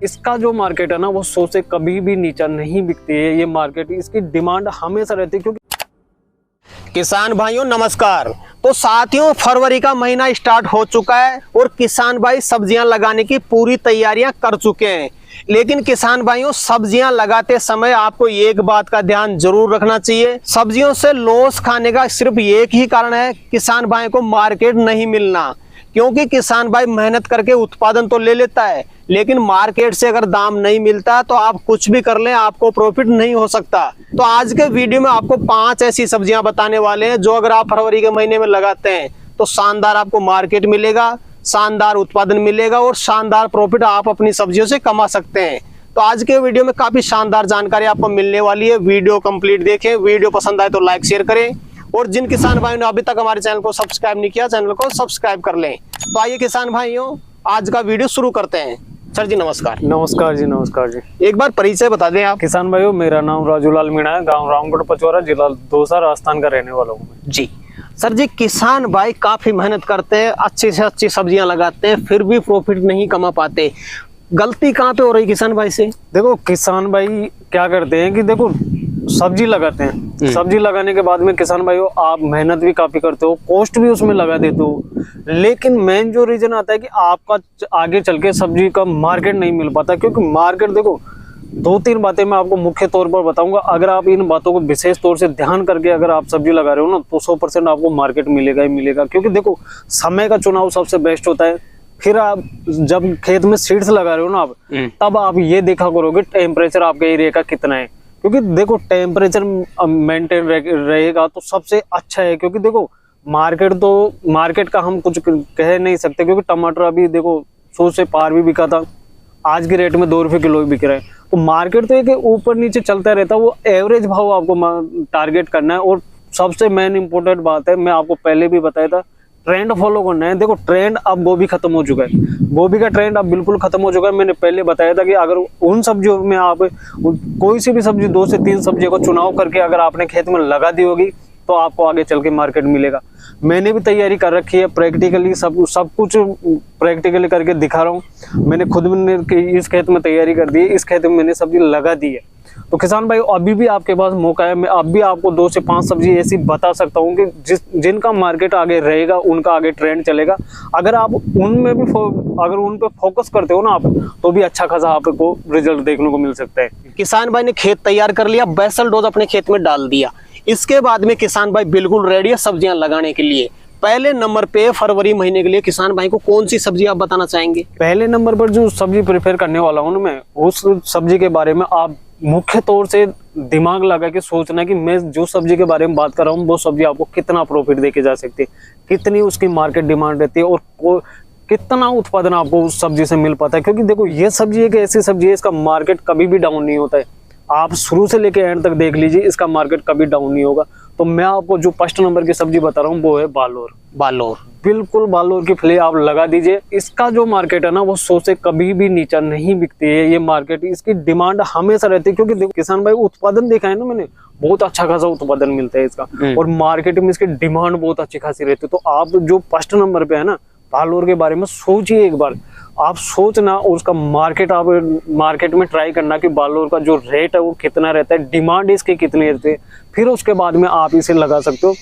इसका जो मार्केट है ना वो 100 से कभी भी नीचा नहीं बिकती है। ये मार्केट, इसकी डिमांड हमेशा रहती है। क्योंकि किसान भाइयों नमस्कार। तो साथियों, फरवरी का महीना स्टार्ट हो चुका है और किसान भाई सब्जियां लगाने की पूरी तैयारियां कर चुके हैं। लेकिन किसान भाइयों, सब्जियां लगाते समय आपको एक बात का ध्यान जरूर रखना चाहिए। सब्जियों से लॉस खाने का सिर्फ एक ही कारण है, किसान भाई को मार्केट नहीं मिलना। क्योंकि किसान भाई मेहनत करके उत्पादन तो ले लेता है, लेकिन मार्केट से अगर दाम नहीं मिलता तो आप कुछ भी कर लें, आपको प्रॉफिट नहीं हो सकता। तो आज के वीडियो में आपको 5 ऐसी सब्जियां बताने वाले हैं जो अगर आप फरवरी के महीने में लगाते हैं तो शानदार आपको मार्केट मिलेगा, शानदार उत्पादन मिलेगा और शानदार प्रॉफिट आप अपनी सब्जियों से कमा सकते हैं। तो आज के वीडियो में काफी शानदार जानकारी आपको मिलने वाली है। वीडियो कंप्लीट देखें, वीडियो पसंद आए तो लाइक शेयर करें और जिन किसान भाइयों ने अभी तक हमारे चैनल को सब्सक्राइब नहीं किया, चैनल को सब्सक्राइब कर लें। तो आइए किसान भाइयों, आज का वीडियो शुरू करते हैं। सर जी नमस्कार। नमस्कार जी, नमस्कार जी। एक बार परिचय बता दें आप। किसान भाइयों, मेरा नाम राजूलाल मीणा है, गांव रामगढ़ पचौरा, जिला दौसा, राजस्थान का रहने वाला हूँ जी। सर जी, किसान भाई काफी मेहनत करते हैं, अच्छी से अच्छी सब्जियां लगाते हैं, फिर भी प्रॉफिट नहीं कमा पाते। गलती कहाँ पे हो रही किसान भाई से? देखो, किसान भाई क्या करते हैं कि देखो सब्जी लगाते हैं, सब्जी लगाने के बाद में किसान भाइयों आप मेहनत भी काफी करते हो, कॉस्ट भी उसमें लगा देते हो, लेकिन मेन जो रीजन आता है कि आपका आगे चल के सब्जी का मार्केट नहीं मिल पाता। क्योंकि मार्केट, देखो 2-3 बातें मैं आपको मुख्य तौर पर बताऊंगा। अगर आप इन बातों को विशेष तौर से ध्यान करके अगर आप सब्जी लगा रहे हो ना तो 100% आपको मार्केट मिलेगा ही मिलेगा। क्योंकि देखो, समय का चुनाव सबसे बेस्ट होता है। फिर आप जब खेत में सीड्स लगा रहे हो ना आप, तब आप ये देखा करोगे टेम्परेचर आपके एरिया का कितना है। क्योंकि देखो देखो मेंटेन रहेगा तो सबसे अच्छा है। क्योंकि देखो मार्केट का हम कुछ कह नहीं सकते, क्योंकि टमाटर अभी देखो 100 से पार भी बिका था, आज के रेट में 2 रुपए किलो बिक रहा है। तो मार्केट तो एक ऊपर नीचे चलता रहता है, वो एवरेज भाव आपको टारगेट करना है। और सबसे मेन इंपॉर्टेंट बात है, मैं आपको पहले भी बताया था, ट्रेंड फॉलो करना है। देखो ट्रेंड अब गोभी खत्म हो चुका है, गोभी का ट्रेंड अब बिल्कुल खत्म हो चुका है। मैंने पहले बताया था कि अगर उन सब्जियों में आप कोई सी भी सब्जी 2 से 3 सब्जियों को चुनाव करके अगर आपने खेत में लगा दी होगी तो आपको आगे चल के मार्केट मिलेगा। मैंने भी तैयारी कर रखी है, प्रैक्टिकली सब कुछ प्रैक्टिकली करके दिखा रहा हूँ। मैंने खुद में इस खेत में तैयारी कर दी है, इस खेत में मैंने सब्जी लगा दी है। तो किसान भाई अभी भी आपके पास मौका है, मैं अब भी आपको 2 से 5 सब्जी ऐसी बता सकता हूँ कि जिनका मार्केट आगे रहेगा, उनका आगे ट्रेंड चलेगा। अगर आप उनमें भी अगर उन पे फोकस करते हो ना आप, तो भी अच्छा खासा आपको रिजल्ट देखने को मिल सकता है। किसान भाई ने खेत तैयार कर लिया, बेसल डोज अपने खेत में डाल दिया, इसके बाद में किसान भाई बिल्कुल रेडी है सब्जियां लगाने के लिए। पहले नंबर पे फरवरी महीने के लिए किसान भाई को कौन सी सब्जी आप बताना चाहेंगे? पहले नंबर पर जो सब्जी प्रेफर करने वाला हूँ मैं, उस सब्जी के बारे में आप मुख्य तौर से दिमाग लगा के सोचना कि मैं जो सब्जी के बारे में बात कर रहा हूँ वो सब्जी आपको कितना प्रॉफिट देके जा सकती है, कितनी उसकी मार्केट डिमांड रहती है और कितना उत्पादन आपको उस सब्जी से मिल पाता है। क्योंकि देखो ये सब्जी एक ऐसी सब्जी है, इसका मार्केट कभी भी डाउन नहीं होता है। आप शुरू से लेके एंड तक देख लीजिए, इसका मार्केट कभी डाउन नहीं होगा। तो मैं आपको जो फर्स्ट नंबर की सब्जी बता रहा हूँ वो है बालोर। बिल्कुल बालोर की फली आप लगा दीजिए। इसका जो मार्केट है ना वो 100 से कभी भी नीचा नहीं बिकती है ये मार्केट, इसकी डिमांड हमेशा रहती है। क्योंकि देखो किसान भाई उत्पादन देखा है ना मैंने, बहुत अच्छा खासा उत्पादन मिलता है इसका और मार्केट में इसकी डिमांड बहुत अच्छी खासी रहती है। तो आप जो फर्स्ट नंबर पे है ना बालोर के बारे में सोचिए, एक बार आप सोचना और उसका मार्केट आप मार्केट में ट्राई करना कि बालोर का जो रेट है वो कितना रहता है, डिमांड इसके कितने रहते हैं, फिर उसके बाद में आप इसे लगा सकते हो।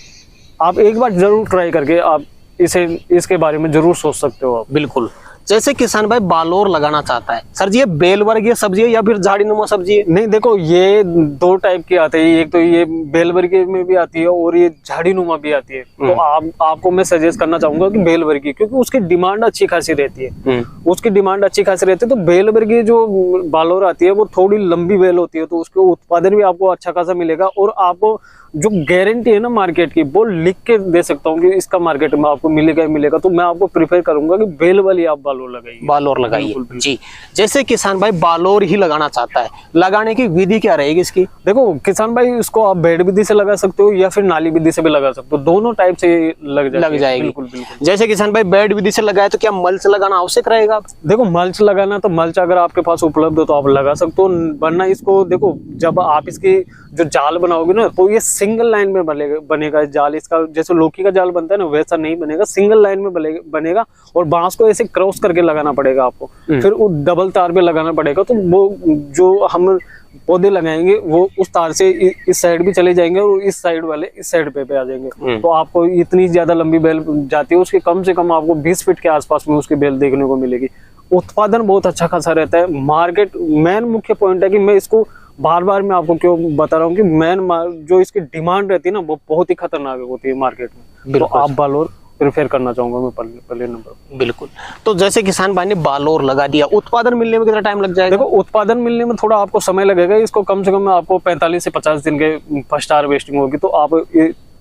आप एक बार जरूर ट्राई करके आप इसके बारे में जरूर सोच सकते हो आप। बिल्कुल। जैसे किसान भाई बालोर लगाना चाहता है, सर जी ये बेल वर्गीय सब्जी है या फिर झाड़ी नुमा सब्जी है? नहीं, देखो ये 2 टाइप की आती है, एक तो ये बेल वर्गीय में भी आती है और ये झाड़ी नुमा भी आती है। तो आपको मैं सजेस्ट करना चाहूंगा कि बेल वर्गीय, क्योंकि उसकी डिमांड अच्छी खासी रहती है, उसकी डिमांड अच्छी खासी रहती है। तो बेल वर्गीय जो बालोर आती है वो थोड़ी लंबी बेल होती है, तो उसके उत्पादन भी आपको अच्छा खासा मिलेगा और आपको जो गारंटी है ना मार्केट की वो लिख के दे सकता हूँ कि इसका मार्केट में आपको मिलेगा ही मिलेगा। तो मैं आपको प्रीफर करूंगा कि बेल वाली आप बालोर लगाइए जी। जैसे किसान भाई बालोर ही लगाना चाहता है, लगाने की विधि क्या रहेगी इसकी? देखो किसान भाई इसको आप बेड विधि से लगा सकते हो या फिर नाली विधि से भी लगा सकते हो, दोनों टाइप से लग जाएगी। बिल्कुल। जैसे किसान भाई बेड विधि से लगाए तो क्या मल्च लगाना आवश्यक रहेगा? देखो मल्च लगाना तो मल्च अगर आपके पास उपलब्ध हो तो आप लगा सकते हो, वरना इसको देखो जब आप इसकी जो जाल बनाओगे ना तो ये सिंगल लाइन में बनेगा जाल इसका, जैसे लौकी का जाल बनता है ना वैसा नहीं बनेगा, सिंगल लाइन में बनेगा। और बांस को ऐसे क्रॉस करके लगाना पड़ेगा आपको, फिर वो डबल तार पे लगाना पड़ेगा। तो वो जो हम पौधे लगाएंगे वो उस तार से इस साइड भी चले जाएंगे और इस साइड वाले इस साइड पे आ जाएंगे। तो आपको इतनी ज्यादा लंबी बेल जाती है उसकी, कम से कम आपको 20 फीट के आसपास में उसकी बेल देखने को मिलेगी। उत्पादन बहुत अच्छा खासा रहता है। मार्केट मेन मुख्य पॉइंट है कि मैं इसको बार बार मैं आपको क्यों बता रहा हूँ कि जो इसकी डिमांड रहती है ना वो बहुत ही खतरनाक होती है मार्केट में। तो आप बालोर प्रेफर करना चाहूंगा मैं पहले नंबर। बिल्कुल। तो जैसे किसान भाई ने बालोर लगा दिया, उत्पादन मिलने में कितना टाइम लग जाएगा? देखो उत्पादन मिलने में थोड़ा आपको समय लगेगा। इसको कम से कम आपको 45 से 50 दिन के फर्स्ट हार्वेस्टिंग होगी। तो आप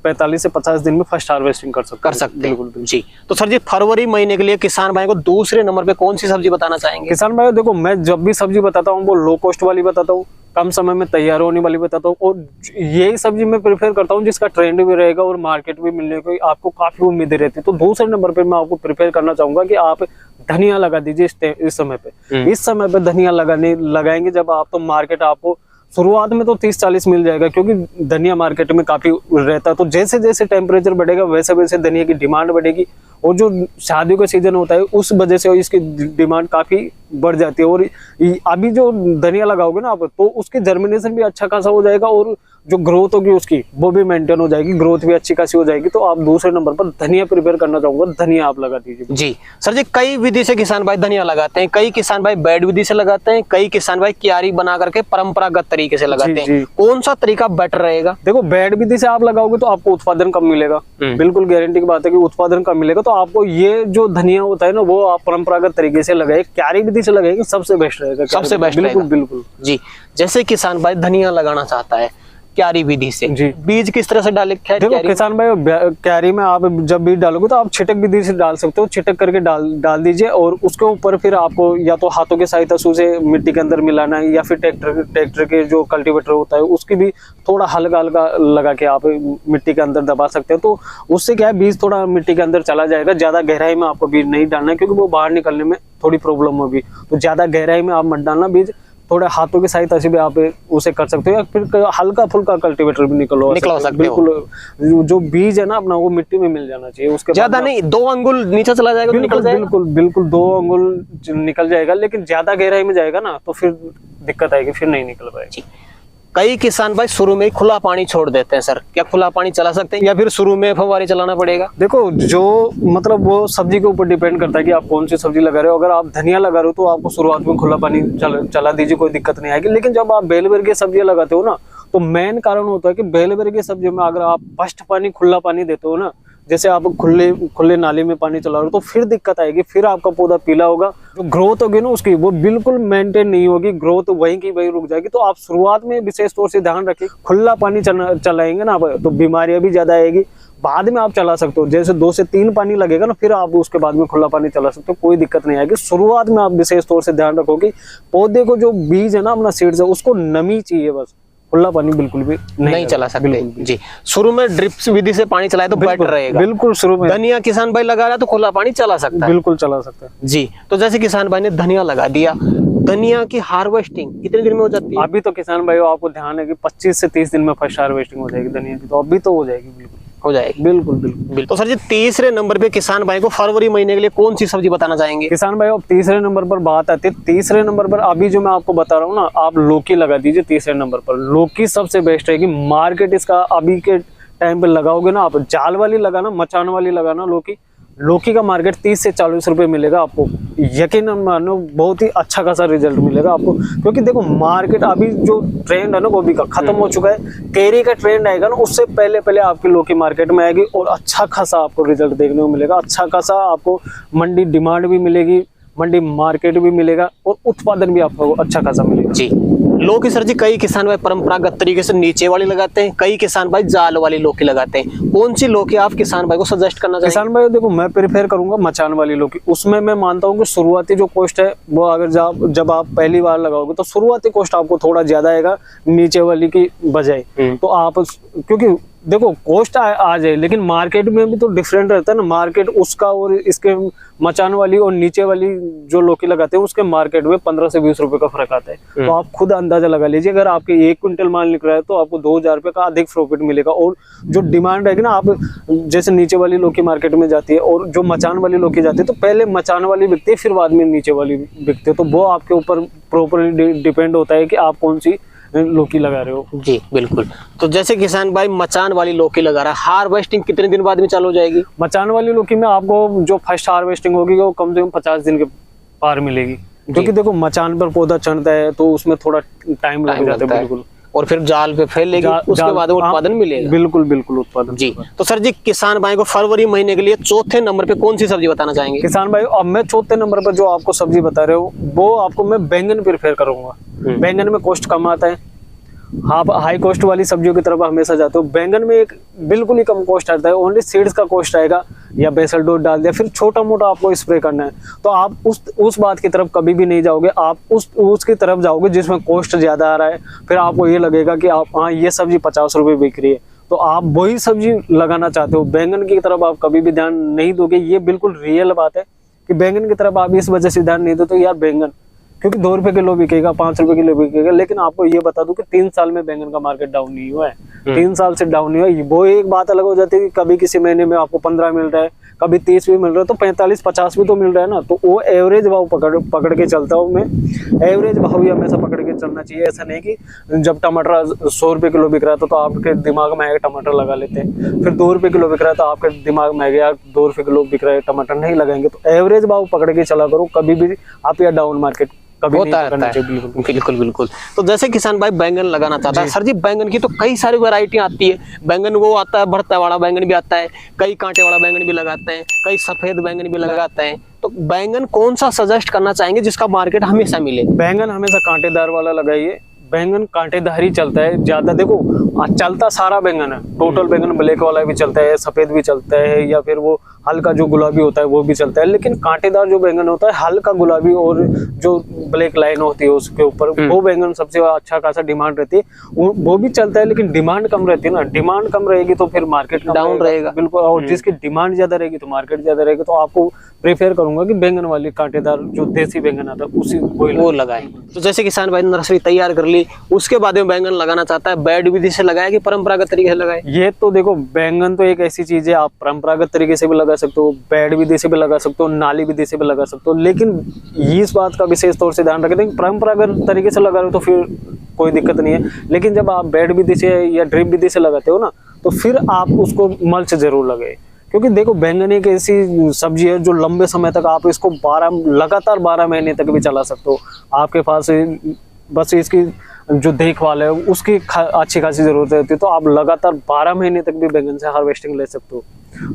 45 से 50 दिन में फर्स्ट हार्वेस्टिंग कर सकते हैं। बिल्कुल जी। तो सर जी फरवरी महीने के लिए किसान भाई को दूसरे नंबर पे कौन सी सब्जी बताना चाहेंगे? किसान भाई देखो मैं जब भी सब्जी बताता हूँ वो लो कॉस्ट वाली बताता हूँ, कम समय में तैयार होने वाली बताता हूँ, और यही सब्जी मैं प्रेफर करता हूँ जिसका ट्रेंड भी रहेगा और मार्केट भी मिलने की आपको काफी उम्मीदें रहती है। तो दूसरे नंबर पे मैं आपको प्रेफर करना चाहूंगा कि आप धनिया लगा दीजिए इस समय पे। इस समय पे धनिया लगाएंगे जब आप, तो मार्केट आपको शुरुआत में तो 30-40 मिल जाएगा, क्योंकि धनिया मार्केट में काफी रहता है। तो जैसे जैसे टेम्परेचर बढ़ेगा वैसे वैसे धनिया की डिमांड बढ़ेगी, और जो शादियों का सीजन होता है उस वजह से इसकी डिमांड काफी बढ़ जाती है। और अभी जो धनिया लगाओगे ना आप, तो उसकी जर्मिनेशन भी अच्छा खासा हो जाएगा और जो ग्रोथ होगी उसकी वो भी मेंटेन हो जाएगी, ग्रोथ भी अच्छी खासी हो जाएगी। तो आप दूसरे नंबर पर धनिया प्रिपेयर करना चाहूंगा, धनिया आप लगा दीजिए। जी सर जी, कई विधि से किसान भाई धनिया लगाते हैं, कई किसान भाई बेड विधि से लगाते हैं, कई किसान भाई क्यारी बना करके परंपरागत तरीके से लगाते हैं। कौन सा तरीका बेटर रहेगा? देखो बेड विधि से आप लगाओगे तो आपको उत्पादन कम मिलेगा, बिल्कुल गारंटी की बात है कि उत्पादन कम मिलेगा। तो आपको ये जो धनिया होता है ना वो आप परंपरागत तरीके से लगाए, क्यारी विधि से लगाएंगे सबसे बेस्ट रहेगा, सबसे बेस्ट। बिल्कुल बिल्कुल जी। जैसे किसान भाई धनिया लगाना चाहता है क्यारी विधि से, बीज किस तरह से डाले? देखो किसान भाई क्यारी में आप जब बीज डालोगे तो आप छिटक विधि से डाल सकते हो, छिटक करके डाल दीजिए, और उसके ऊपर फिर आपको या तो हाथों के सहायता से मिट्टी के अंदर मिलाना है, या फिर ट्रैक्टर के जो कल्टीवेटर होता है उसकी भी थोड़ा हल्का हल्का लगा के आप मिट्टी के अंदर दबा सकते हो। तो उससे क्या है बीज थोड़ा मिट्टी के अंदर चला जाएगा। ज्यादा गहराई में आपको बीज नहीं डालना है, क्योंकि वो बाहर निकलने में थोड़ी प्रॉब्लम होगी। तो ज्यादा गहराई में आप मत डालना बीज, थोड़े हाथों की सहायता से भी आप उसे कर सकते हो, या फिर हल्का फुल्का कल्टीवेटर भी निकलवा सकते हो। बिल्कुल जो बीज है ना अपना वो मिट्टी में मिल जाना चाहिए। उसके ज्यादा नहीं, 2 अंगुल नीचे चला जाएगा तो निकल जाएगा। बिल्कुल बिल्कुल 2 अंगुल निकल जाएगा, लेकिन ज्यादा गहराई में जाएगा ना तो फिर दिक्कत आएगी, फिर नहीं निकल पाएगी। कई किसान भाई शुरू में खुला पानी छोड़ देते हैं, सर क्या खुला पानी चला सकते हैं या फिर शुरू में फव्वारे चलाना पड़ेगा? देखो जो मतलब वो सब्जी के ऊपर डिपेंड करता है कि आप कौन सी सब्जी लगा रहे हो। अगर आप धनिया लगा रहे हो तो आपको शुरुआत में खुला पानी चला दीजिए, कोई दिक्कत नहीं आएगी। लेकिन जब आप बेल बेर की सब्जियां लगाते हो ना, तो मेन कारण होता है कि बेल बेर की सब्जियों में अगर आप फर्स्ट पानी खुला पानी देते हो ना, जैसे आप खुले नाले में पानी चला रहे हो, तो फिर दिक्कत आएगी, फिर आपका पौधा पीला होगा, जो ग्रोथ होगी ना उसकी वो बिल्कुल मेंटेन नहीं होगी, ग्रोथ वहीं की वहीं रुक जाएगी। तो आप शुरुआत में विशेष तौर से ध्यान रखिए, खुला पानी चलाएंगे ना तो बीमारियां भी ज्यादा आएगी। बाद में आप चला सकते हो, जैसे 2 से 3 पानी लगेगा ना फिर आप उसके बाद में खुला पानी चला सकते हो, कोई दिक्कत नहीं आएगी। शुरुआत में आप विशेष तौर से ध्यान रखो कि पौधे को जो बीज है ना अपना सीड्स है उसको नमी चाहिए, बस खुला पानी बिल्कुल भी नहीं चला सकते। जी शुरू में ड्रिप्स विधि से पानी चलाए तो बेटर रहेगा। बिल्कुल शुरू में धनिया किसान भाई लगा रहा है तो खुला पानी चला सकता है, बिल्कुल चला सकता है। जी। तो जैसे किसान भाई ने धनिया लगा दिया, धनिया की हार्वेस्टिंग कितने दिन में हो जाती है? अभी तो किसान भाई आपको ध्यान है कि 25 से 30 दिन में फर्स्ट हार्वेस्टिंग हो जाएगी धनिया की, तो अभी तो हो जाएगी, बिल्कुल हो जाएगी। बिल्कुल बिल्कुल। तो सर जी तीसरे नंबर पे किसान भाई को फरवरी महीने के लिए कौन सी सब्जी बताना चाहेंगे? किसान भाई अब तीसरे नंबर पर बात आती है। तीसरे नंबर पर अभी जो मैं आपको बता रहा हूँ ना, आप लौकी लगा दीजिए तीसरे नंबर पर। लौकी सबसे बेस्ट रहेगी, मार्केट इसका अभी के टाइम पे लगाओगे ना आप, जाल वाली लगाना, मचान वाली लगाना, लौकी का मार्केट 30 से 40 रुपए मिलेगा आपको। यकीन मानो बहुत ही अच्छा खासा रिजल्ट मिलेगा आपको, क्योंकि देखो मार्केट अभी जो ट्रेंड है ना गोभी का खत्म हो चुका है, कैरी का ट्रेंड आएगा ना उससे पहले आपकी लौकी मार्केट में आएगी और अच्छा खासा आपको रिजल्ट देखने को मिलेगा। अच्छा खासा आपको मंडी डिमांड भी मिलेगी, मंडी मार्केट भी मिलेगा और उत्पादन भी आपको अच्छा खासा मिलेगा। जी लौकी सर जी कई किसान भाई परंपरागत तरीके से नीचे वाली लगाते हैं, कई किसान भाई जाल वाली लौकी लगाते हैं। कौन सी लौकी आप किसान भाई को सजेस्ट करना चाहिए? किसान भाई देखो मैं प्रेफर करूंगा मचान वाली लौकी। उसमें मैं मानता हूं कि शुरुआती जो कॉस्ट है वो अगर जब आप पहली बार लगाओगे तो शुरुआती कॉस्ट आपको थोड़ा ज्यादा आएगा नीचे वाली की बजाय। तो आप क्योंकि देखो कॉस्ट आ जाए, लेकिन मार्केट में भी तो डिफरेंट रहता है ना। मार्केट उसका और इसके मचान वाली और नीचे वाली जो लौकी लगाते हैं उसके मार्केट में 15 से 20 रुपए का फर्क आता है। तो आप खुद अंदाजा लगा लीजिए, अगर आपके 1 क्विंटल माल निकल रहा है तो आपको 2000 रुपए का अधिक प्रॉफिट मिलेगा। और जो डिमांड रहेगी ना, आप जैसे नीचे वाली लौकी मार्केट में जाती है और जो मचान वाली लौकी जाती है, तो पहले मचान वाली बिकती है, फिर बाद में नीचे वाली बिकती है। तो वो आपके ऊपर प्रॉपरली डिपेंड होता है कि आप कौन सी लौकी लगा रहे हो। जी बिल्कुल। तो जैसे किसान भाई मचान वाली लौकी लगा रहा है, हार्वेस्टिंग कितने दिन बाद में चालू हो जाएगी? मचान वाली लौकी में आपको जो फर्स्ट हार्वेस्टिंग होगी वो कम से कम 50 दिन के पार मिलेगी, क्योंकि देखो मचान पर पौधा चढ़ता है तो उसमें थोड़ा टाइम लग जाता है। बिल्कुल। और फिर जाल पे फैलेगी, उसके बाद उत्पादन मिलेगा। बिल्कुल बिल्कुल उत्पादन। जी। तो सर जी, किसान भाई को फरवरी महीने के लिए चौथे नंबर पे कौन सी सब्जी बताना चाहेंगे? किसान भाई अब मैं चौथे नंबर पर जो आपको सब्जी बता रहे हो वो आपको मैं बैंगन प्रेफर करूंगा। बैंगन में कॉस्ट कम आता है, आप हाई कॉस्ट वाली सब्जियों की तरफ हमेशा जाते हो। बैंगन में एक बिल्कुल ही कम कॉस्ट आता है, ओनली सीड्स का कॉस्ट आएगा या बेसल डोज डाल दिया, फिर छोटा मोटा आपको स्प्रे करना है। तो आप उस बात की तरफ कभी भी नहीं जाओगे, आप उसकी तरफ जाओगे जिसमें कॉस्ट ज्यादा आ रहा है। फिर आपको ये लगेगा कि आप हाँ ये सब्जी 50 रुपए बिक रही है, तो आप वही सब्जी लगाना चाहते हो। बैंगन की तरफ आप कभी भी ध्यान नहीं दोगे, ये बिल्कुल रियल बात है कि बैंगन की तरफ आप इस वजह से ध्यान नहीं दो तो यार बैंगन क्योंकि 2 रुपए किलो बिकेगा, 5 रुपए किलो बिकेगा। लेकिन आपको ये बता दूं कि 3 साल में बैंगन का मार्केट डाउन नहीं हुआ है। 3 साल से डाउन नहीं हुआ है। वो एक बात अलग हो जाती है कि कभी किसी महीने में आपको 15 मिल रहा है, कभी 30 भी मिल रहा है, तो 45-50 भी तो मिल रहा है ना। तो वो एवरेज भाव पकड़ के चलता हूँ मैं। एवरेज भाव ही हमेशा पकड़ के चलना चाहिए। ऐसा नहीं कि जब टमाटर 100 रुपए किलो बिक रहा था तो आपके दिमाग में आएगा टमाटर लगा लेते हैं, फिर 2 रुपए किलो बिक रहा है तो आपके दिमाग में आएगा यार 2 रुपए किलो बिक रहा है टमाटर नहीं लगाएंगे। तो एवरेज भाव पकड़ के चला करो, कभी भी आप या डाउन मार्केट कभी होता रहता है। बिल्कुल बिल्कुल। तो जैसे किसान भाई बैंगन लगाना चाहता है, सर जी बैंगन की तो कई सारी वैरायटी आती है। बैंगन वो आता है भरता वाला बैंगन भी आता है, कई कांटे वाला बैंगन भी लगाते हैं, कई सफेद बैंगन भी लगाते हैं। तो बैंगन कौन सा सजेस्ट करना चाहेंगे जिसका मार्केट हमेशा मिले? बैंगन हमेशा कांटेदार वाला लगाइए। बैंगन कांटेदार ही चलता है ज्यादा। देखो चलता सारा बैंगन है, टोटल बैंगन ब्लैक वाला भी चलता है, सफेद भी चलता है, या फिर वो हल्का जो गुलाबी होता है वो भी चलता है। लेकिन कांटेदार जो बैंगन होता है, हल्का गुलाबी और जो ब्लैक लाइन होती है उसके ऊपर, वो बैंगन सबसे अच्छा खासा डिमांड रहती है। वो भी चलता है लेकिन डिमांड कम रहती है ना। डिमांड कम रहेगी तो फिर मार्केट डाउन रहेगा। बिल्कुल। और जिसकी डिमांड ज्यादा रहेगी तो मार्केट ज्यादा रहेगी। तो आपको प्रेफर करूंगा कि बैंगन वाली कांटेदार जो देसी बैंगन आता है उसी वो लगाए। तो जैसे किसान भाई नर्सरी तैयार कर ली, उसके बाद में बैंगन लगाना चाहता है, बेड विधि से लगाए कि परंपरागत तरीके से लगाए? ये तो देखो बैंगन तो एक ऐसी चीज है, आप परंपरागत तरीके से भी लगा सकते हो, बेड विधि से भी लगा सकते हो, नाली विधि से भी लगा सकते हो। लेकिन इस बात का विशेष तौर से ध्यान रखें, परंपरागत तरीके से लगा रहे हो तो फिर कोई दिक्कत नहीं है। लेकिन जब आप बेड विधि से या ड्रिप विधि से लगाते हो ना, तो फिर आप उसको मल्च जरूर लगाए। क्योंकि देखो बैंगन एक ऐसी सब्जी है जो लंबे समय तक आप इसको लगातार 12 महीने तक भी चला सकते हो। आपके पास बस इसकी जो देखभाल है उसकी अच्छी खासी जरूरत रहती है, तो आप लगातार 12 महीने तक भी बैंगन से हार्वेस्टिंग ले सकते हो।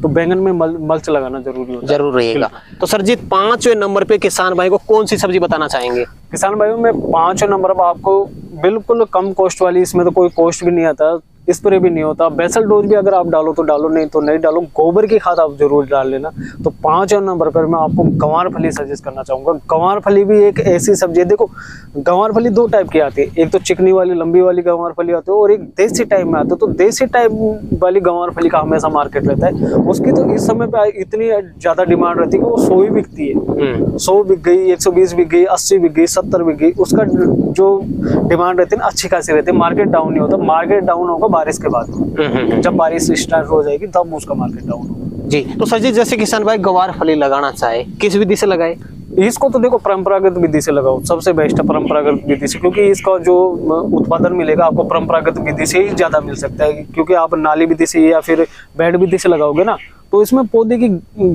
तो बैंगन में मल्च लगाना जरूरी होता है। जरूर रहेगा। तो सर जी 5वें नंबर पे किसान भाई को कौन सी सब्जी बताना चाहेंगे? किसान भाइयों में 5वें नंबर पर आपको बिल्कुल कम कॉस्ट वाली, इसमें तो कोई कॉस्ट भी नहीं आता, स्प्रे भी नहीं होता, बेसल डोज भी अगर आप डालो तो डालो, नहीं तो नहीं डालो, गोबर की खाद आप जरूर डाल लेना। तो 5वें नंबर पर मैं आपको गंवार फली सजेस्ट करना चाहूंगा। गंवार फली भी एक ऐसी सब्जी है, देखो गंवार फली 2 टाइप की आती है, एक तो चिकनी वाली लंबी वाली गंवार फली आती है और एक देसी टाइप में आती है। तो देसी टाइप वाली गंवार फली का हमेशा मार्केट रहता है, उसकी तो इस समय पे इतनी ज्यादा डिमांड रहती है कि वो 100 ही बिकती है। 100 बिक गई, 120 बिक गई, 80 बिक गई, 70 बिक गई। उसका जो डिमांड रहती है ना अच्छी खासी रहती है, मार्केट डाउन नहीं होता। मार्केट डाउन होगा बारिश के बाद, जब बारिश स्टार्ट हो जाएगी तब उसका मार्केट डाउन होगा। जी। तो सर जी जैसे किसान भाई गंवार फली लगाना चाहे, किस विधि से लगाए? इसको तो देखो परंपरागत विधि से लगाओ, सबसे बेस्ट है परंपरागत विधि से, क्योंकि इसका जो उत्पादन मिलेगा आपको परंपरागत विधि से ही ज्यादा मिल सकता है। क्योंकि आप नाली विधि से या फिर बेड विधि से लगाओगे ना, तो इसमें पौधे की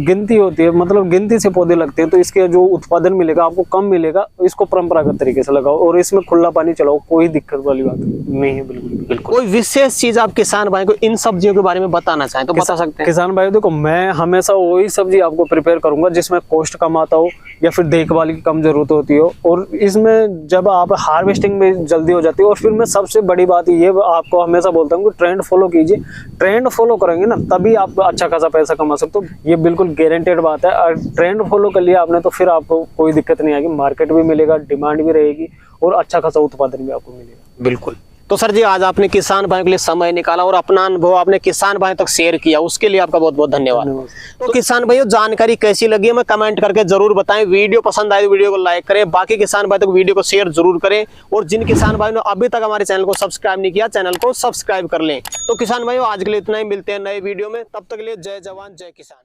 गिनती होती है, मतलब गिनती से पौधे लगते हैं, तो इसके जो उत्पादन मिलेगा आपको कम मिलेगा। इसको परंपरागत तरीके से लगाओ और इसमें खुला पानी चलाओ, कोई दिक्कत वाली बात नहीं है। बिल्कुल। कोई विशेष चीज आप किसान भाई को इन सब्जियों के बारे में बताना चाहें तो बता सकते हैं? किसान भाई देखो मैं हमेशा वही सब्जी आपको प्रिपेयर करूंगा जिसमें कॉस्ट कम आता हो या फिर देखभाल की कम जरूरत होती हो, और इसमें जब आप हार्वेस्टिंग में जल्दी हो जाती है। और फिर मैं सबसे बड़ी बात ये आपको हमेशा बोलता हूँ कि ट्रेंड फॉलो कीजिए। ट्रेंड फॉलो करेंगे ना तभी आप अच्छा खासा पैसा कमा सकते हो, ये बिल्कुल गारंटेड बात है। और ट्रेंड फॉलो कर लिया आपने तो फिर आपको कोई दिक्कत नहीं आएगी, मार्केट भी मिलेगा, डिमांड भी रहेगी और अच्छा खासा उत्पादन भी आपको मिलेगा। बिल्कुल। तो सर जी आज आपने किसान भाइयों के लिए समय निकाला और अपना अनुभव आपने किसान भाइयों तक शेयर किया, उसके लिए आपका बहुत बहुत धन्यवाद। तो किसान भाइयों जानकारी कैसी लगी हमें कमेंट करके जरूर बताएं। वीडियो पसंद आए तो वीडियो को लाइक करें, बाकी किसान भाई तक वीडियो को शेयर जरूर करें, और जिन किसान भाइयों ने अभी तक हमारे चैनल को सब्सक्राइब नहीं किया चैनल को सब्सक्राइब कर लें। तो किसान भाइयों आज के लिए इतना ही, मिलते हैं नए वीडियो में, तब तक के लिए जय जवान जय किसान।